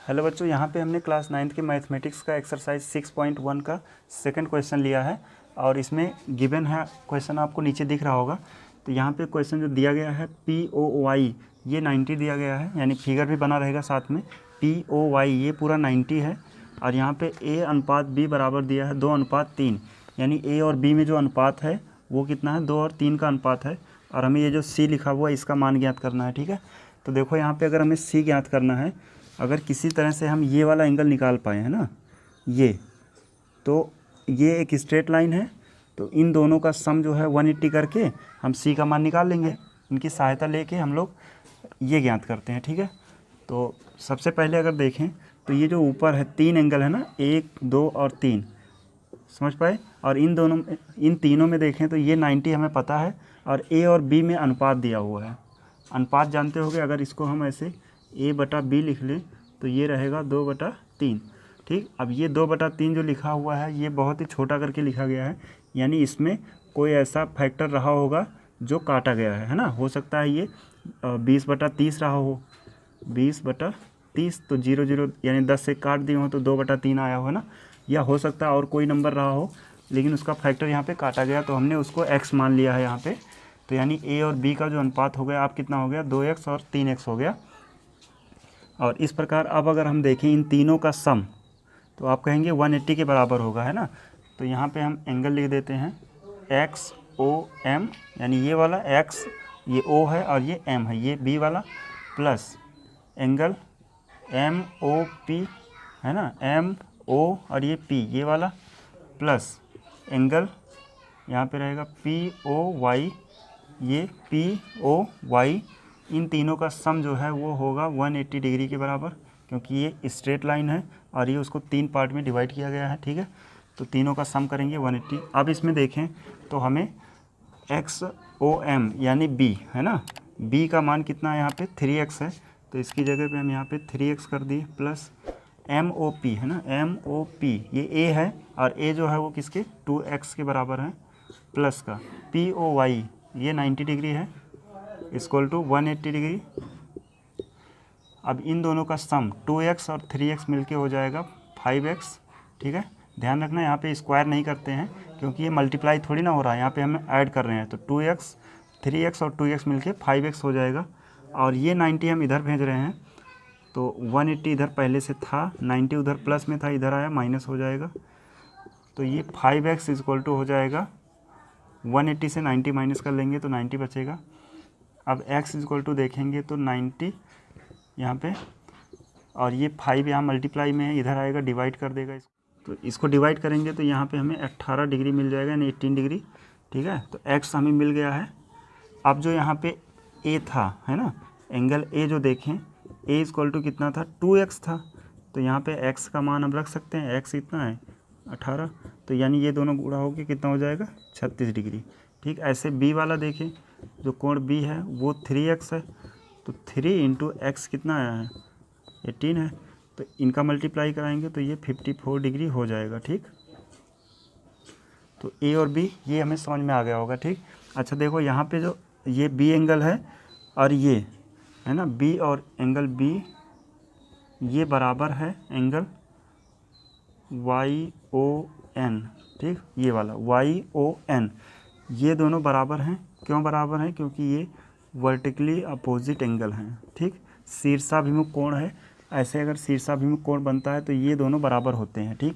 Hello बच्चों, यहाँ पे हमने क्लास 9th के मैथमेटिक्स का एक्सरसाइज 6.1 का सेकंड क्वेश्चन लिया है और इसमें गिवन है क्वेश्चन, आपको नीचे दिख रहा होगा। तो यहाँ पे क्वेश्चन जो दिया गया है POY ये 90 दिया गया है, यानी फिगर भी बना रहेगा साथ में। POY ये पूरा 90 है और यहाँ पे A अनुपात B बराबर दिया है 2:3, यानी A और B में जो अनुपात है वो कितना है, 2 और 3 का अनुपात है। और हमें ये जो C लिखा हुआ है इसका मान ज्ञात करना है, ठीक है। तो देखो यहाँ पे अगर हमें C ज्ञात करना है, अगर किसी तरह से हम ये वाला एंगल निकाल पाए हैं ना, ये तो ये एक स्ट्रेट लाइन है, तो इन दोनों का सम जो है 180 करके हम C का मान निकाल लेंगे। इनकी सहायता लेके हम लोग ये ज्ञात करते हैं, ठीक है। तो सबसे पहले अगर देखें तो ये जो ऊपर है 3 एंगल है ना, 1, 2 और 3, समझ पाए। और इन तीनों में देखें तो ये 90 हमें पता है और A और B में अनुपात दिया हुआ है। अनुपात जानते होंगे, अगर इसको हम ऐसे A/B लिख लें तो ये रहेगा 2/3, ठीक। अब ये 2/3 जो लिखा हुआ है ये बहुत ही छोटा करके लिखा गया है, यानी इसमें कोई ऐसा फैक्टर रहा होगा जो काटा गया है ना। हो सकता है ये 20/30 रहा हो, 20/30, तो 0 0 यानी 10 से काट दिए हो तो 2/3 आया हो ना। या हो सकता है और कोई नंबर रहा हो लेकिन उसका फैक्टर यहाँ पे काटा गया, तो हमने उसको x मान लिया है यहाँ पे। तो यानी A और B का जो अनुपात हो गया आप कितना हो गया, 2x और 3x हो गया। और इस प्रकार अब अगर हम देखें इन तीनों का सम, तो आप कहेंगे 180 के बराबर होगा, है ना। तो यहाँ पे हम एंगल लिख देते हैं XOM, यानी ये वाला x, ये O है और ये M है, ये B वाला, प्लस एंगल MOP है ना, MO और ये P ये वाला, प्लस एंगल यहाँ पे रहेगा POY, ये POY। इन तीनों का सम जो है वो होगा 180 डिग्री के बराबर, क्योंकि ये स्ट्रेट लाइन है और ये उसको 3 पार्ट में डिवाइड किया गया है, ठीक है। तो तीनों का सम करेंगे 180। अब इसमें देखें तो हमें XOM यानी B है ना, B का मान कितना है यहाँ पे 3x है, तो इसकी जगह पे हम यहाँ पे 3x कर दिए, प्लस MOP है ना, MOP ये A है और A जो है वो किसके 2x के बराबर है, प्लस का POY ये 90 डिग्री है इक्वल टू 180 डिग्री। अब इन दोनों का सम 2x और 3x मिलके हो जाएगा 5x, ठीक है। ध्यान रखना यहाँ पे स्क्वायर नहीं करते हैं क्योंकि ये मल्टीप्लाई थोड़ी ना हो रहा है, यहाँ पे हम ऐड कर रहे हैं। तो 2x 3x और 2x मिलके 5x हो जाएगा। और ये 90 हम इधर भेज रहे हैं, तो 180 इधर पहले से था, 90 उधर प्लस में था, इधर आया माइनस हो जाएगा। तो ये 5x इक्वल टू हो जाएगा 180 से 90 माइनस कर लेंगे तो 90 बचेगा। अब x इक्वल टू देखेंगे तो 90 यहाँ पे, और ये 5 यहाँ मल्टीप्लाई में है, इधर आएगा डिवाइड कर देगा इसको। तो इसको डिवाइड करेंगे तो यहाँ पे हमें 18 डिग्री मिल जाएगा, यानी 18 डिग्री, ठीक है। तो x हमें मिल गया है। अब जो यहाँ पे a था है ना, एंगल a जो देखें a इक्वल टू कितना था 2x था, तो यहाँ पे x का मान हम रख सकते हैं, x कितना है 18, तो यानी ये दोनों गुणा होकर कितना हो जाएगा 36 डिग्री, ठीक। ऐसे b वाला देखें, जो कोण b है वो 3x है, तो 3 इंटू x कितना आया है 18 है, तो इनका मल्टीप्लाई कराएंगे तो ये 54 डिग्री हो जाएगा, ठीक। तो a और b ये हमें समझ में आ गया होगा, ठीक। अच्छा देखो यहाँ पे जो ये b एंगल है और ये है ना b और एंगल b ये बराबर है एंगल YON, ठीक। ये वाला YON ये दोनों बराबर हैं। क्यों बराबर हैं? क्योंकि ये वर्टिकली अपोजिट एंगल हैं, ठीक। शीर्षाभिमुख कोण है, ऐसे अगर शीर्षाभिमुख कोण बनता है तो ये दोनों बराबर होते हैं, ठीक।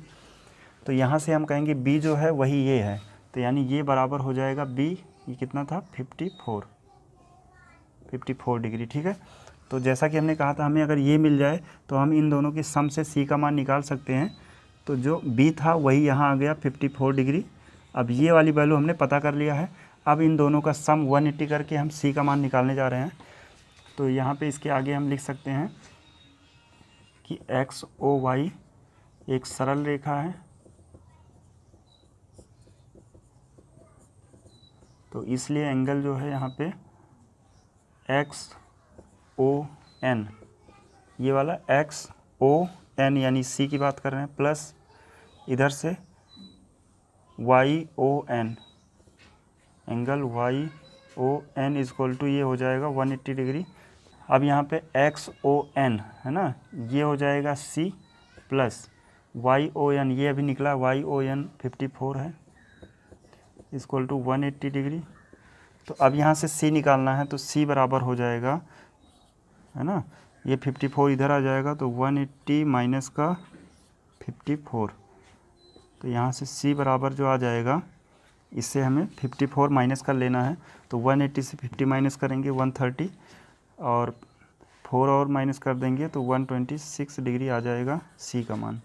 तो यहाँ से हम कहेंगे b जो है वही ये है, तो यानी ये बराबर हो जाएगा b, ये कितना था 54 डिग्री, ठीक है। तो जैसा कि हमने कहा था हमें अगर ये मिल जाए तो हम इन दोनों के सम से c का मान निकाल सकते हैं। तो जो b था वही यहाँ आ गया 54 डिग्री। अब ये वाली वैल्यू हमने पता कर लिया है। अब इन दोनों का सम 180 करके हम c का मान निकालने जा रहे हैं। तो यहाँ पे इसके आगे हम लिख सकते हैं कि XOY एक सरल रेखा है, तो इसलिए एंगल जो है यहाँ पे XON, ये वाला XON यानी C की बात कर रहे हैं, प्लस इधर से YON, angle YON equal to ये हो जाएगा 180 डिग्री। अब यहाँ पे XON है ना, ये हो जाएगा C प्लस YON, ये अभी निकला YON 54 है इक्वल टू 180 डिग्री। तो अब यहाँ से C निकालना है, तो C बराबर हो जाएगा है ना, ये 54 इधर आ जाएगा तो 180 माइनस का 54, तो यहाँ से C बराबर जो आ जाएगा, इससे हमें 54 माइनस कर लेना है, तो 180 से 50 माइनस करेंगे 130 और 4 और माइनस कर देंगे तो 126 डिग्री आ जाएगा C का मान।